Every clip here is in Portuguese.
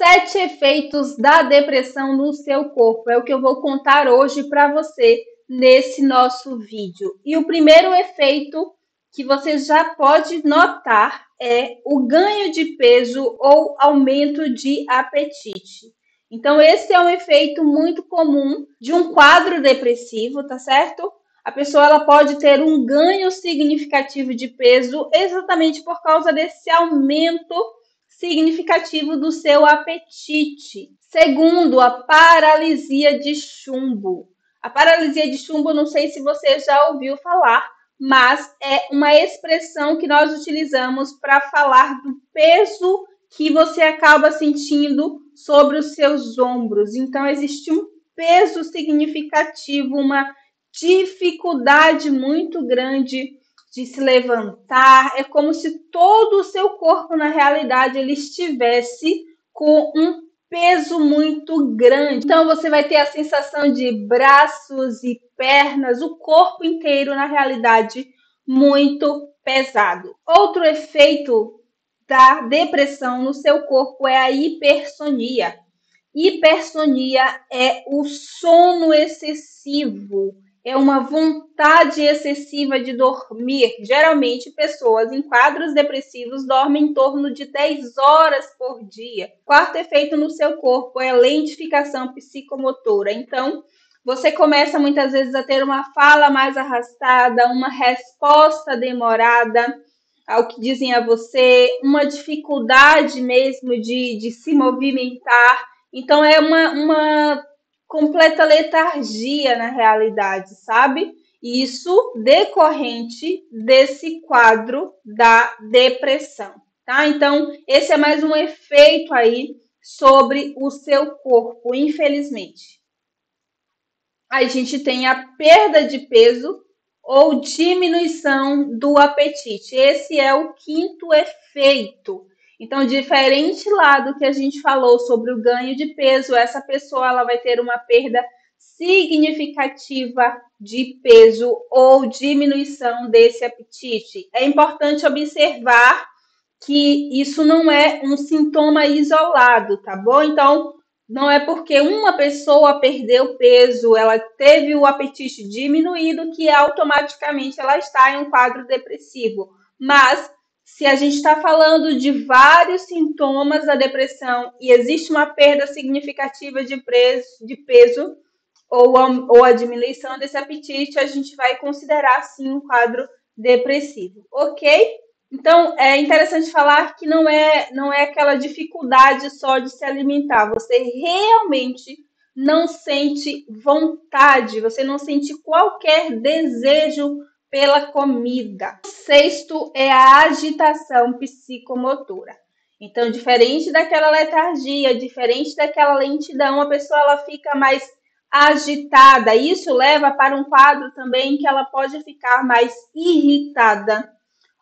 7 efeitos da depressão no seu corpo. É o que eu vou contar hoje para você nesse nosso vídeo. E o primeiro efeito que você já pode notar é o ganho de peso ou aumento de apetite. Então, esse é um efeito muito comum de um quadro depressivo, tá certo? A pessoa ela pode ter um ganho significativo de peso exatamente por causa desse aumento significativo do seu apetite. Segundo, a paralisia de chumbo. A paralisia de chumbo, não sei se você já ouviu falar, mas é uma expressão que nós utilizamos para falar do peso que você acaba sentindo sobre os seus ombros. Então, existe um peso significativo, uma dificuldade muito grande de se levantar. É como se todo o seu corpo, na realidade, ele estivesse com um peso muito grande. Então, você vai ter a sensação de braços e pernas, o corpo inteiro, na realidade, muito pesado. Outro efeito da depressão no seu corpo é a hipersonia. Hipersonia é o sono excessivo, é uma vontade excessiva de dormir. Geralmente, pessoas em quadros depressivos dormem em torno de 10 horas por dia. Quarto efeito no seu corpo é a lentificação psicomotora. Então, você começa muitas vezes a ter uma fala mais arrastada, uma resposta demorada ao que dizem a você, uma dificuldade mesmo de se movimentar. Então, é uma completa letargia na realidade, sabe? Isso decorrente desse quadro da depressão, tá? Então, esse é mais um efeito aí sobre o seu corpo, infelizmente. A gente tem a perda de peso ou diminuição do apetite. Esse é o quinto efeito. Então, diferente lá do que a gente falou sobre o ganho de peso, essa pessoa ela vai ter uma perda significativa de peso ou diminuição desse apetite. É importante observar que isso não é um sintoma isolado, tá bom? Então, não é porque uma pessoa perdeu peso, ela teve o apetite diminuído, que automaticamente ela está em um quadro depressivo. Mas, se a gente está falando de vários sintomas da depressão e existe uma perda significativa de peso ou a diminuição desse apetite, a gente vai considerar, sim, um quadro depressivo, ok? Então, é interessante falar que não é aquela dificuldade só de se alimentar. Você realmente não sente vontade, você não sente qualquer desejo pela comida. O sexto é a agitação psicomotora. Então, diferente daquela letargia, diferente daquela lentidão, a pessoa ela fica mais agitada. Isso leva para um quadro também que ela pode ficar mais irritada,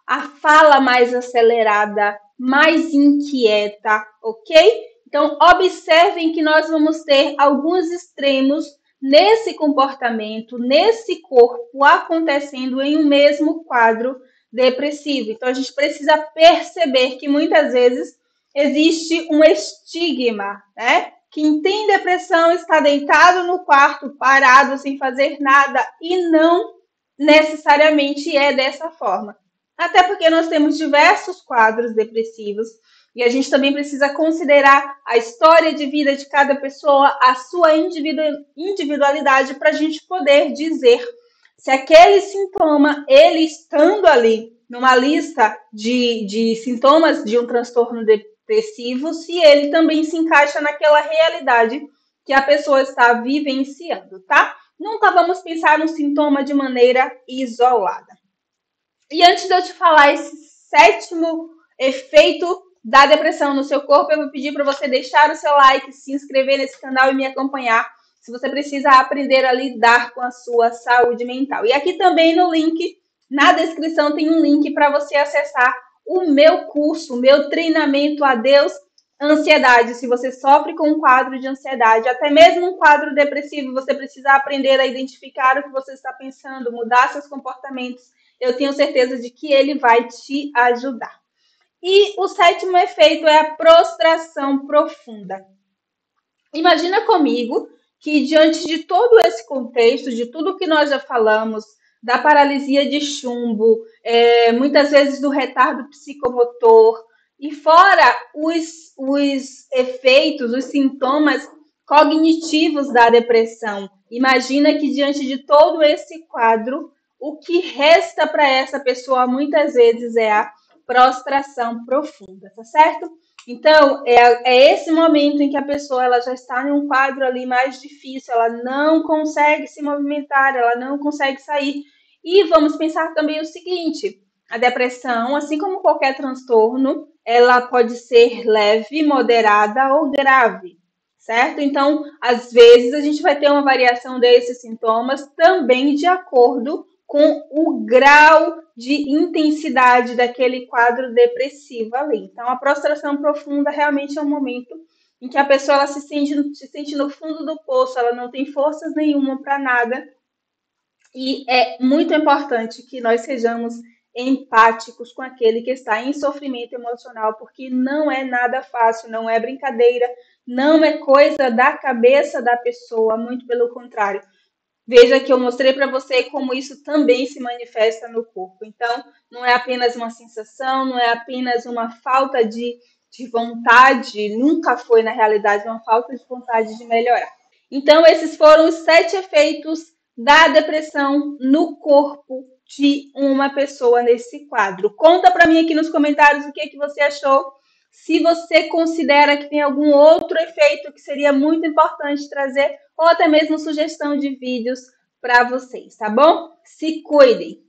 a fala mais acelerada, mais inquieta, ok? Então, observem que nós vamos ter alguns extremos nesse comportamento, nesse corpo, acontecendo em um mesmo quadro depressivo. Então, a gente precisa perceber que muitas vezes existe um estigma, né? Quem tem depressão está deitado no quarto, parado, sem fazer nada, e não necessariamente é dessa forma. Até porque nós temos diversos quadros depressivos e a gente também precisa considerar a história de vida de cada pessoa, a sua individualidade, para a gente poder dizer se aquele sintoma, ele estando ali numa lista de sintomas de um transtorno depressivo, se ele também se encaixa naquela realidade que a pessoa está vivenciando, tá? Nunca vamos pensar no sintoma de maneira isolada. E antes de eu te falar esse sétimo efeito da depressão no seu corpo, eu vou pedir para você deixar o seu like, se inscrever nesse canal e me acompanhar, se você precisa aprender a lidar com a sua saúde mental. E aqui também no link, na descrição, tem um link para você acessar o meu curso, o meu treinamento Adeus Ansiedade. Se você sofre com um quadro de ansiedade, até mesmo um quadro depressivo, você precisa aprender a identificar o que você está pensando, mudar seus comportamentos. Eu tenho certeza de que ele vai te ajudar. E o sétimo efeito é a prostração profunda. Imagina comigo que, diante de todo esse contexto, de tudo que nós já falamos, da paralisia de chumbo, muitas vezes do retardo psicomotor, e fora os efeitos, os sintomas cognitivos da depressão. Imagina que, diante de todo esse quadro, o que resta para essa pessoa muitas vezes é a prostração profunda, tá certo? Então, é esse momento em que a pessoa ela já está em um quadro ali mais difícil, ela não consegue se movimentar, ela não consegue sair. E vamos pensar também o seguinte: a depressão, assim como qualquer transtorno, ela pode ser leve, moderada ou grave, certo? Então, às vezes, a gente vai ter uma variação desses sintomas também de acordo com o grau de intensidade daquele quadro depressivo ali. Então, a prostração profunda realmente é um momento em que a pessoa ela se sente no fundo do poço, ela não tem forças nenhuma para nada. E é muito importante que nós sejamos empáticos com aquele que está em sofrimento emocional, porque não é nada fácil, não é brincadeira, não é coisa da cabeça da pessoa, muito pelo contrário. Veja que eu mostrei para você como isso também se manifesta no corpo. Então, não é apenas uma sensação, não é apenas uma falta de vontade, nunca foi, na realidade, uma falta de vontade de melhorar. Então, esses foram os 7 efeitos da depressão no corpo de uma pessoa nesse quadro. Conta para mim aqui nos comentários o que você achou. Se você considera que tem algum outro efeito que seria muito importante trazer, ou até mesmo sugestão de vídeos para vocês, tá bom? Se cuidem!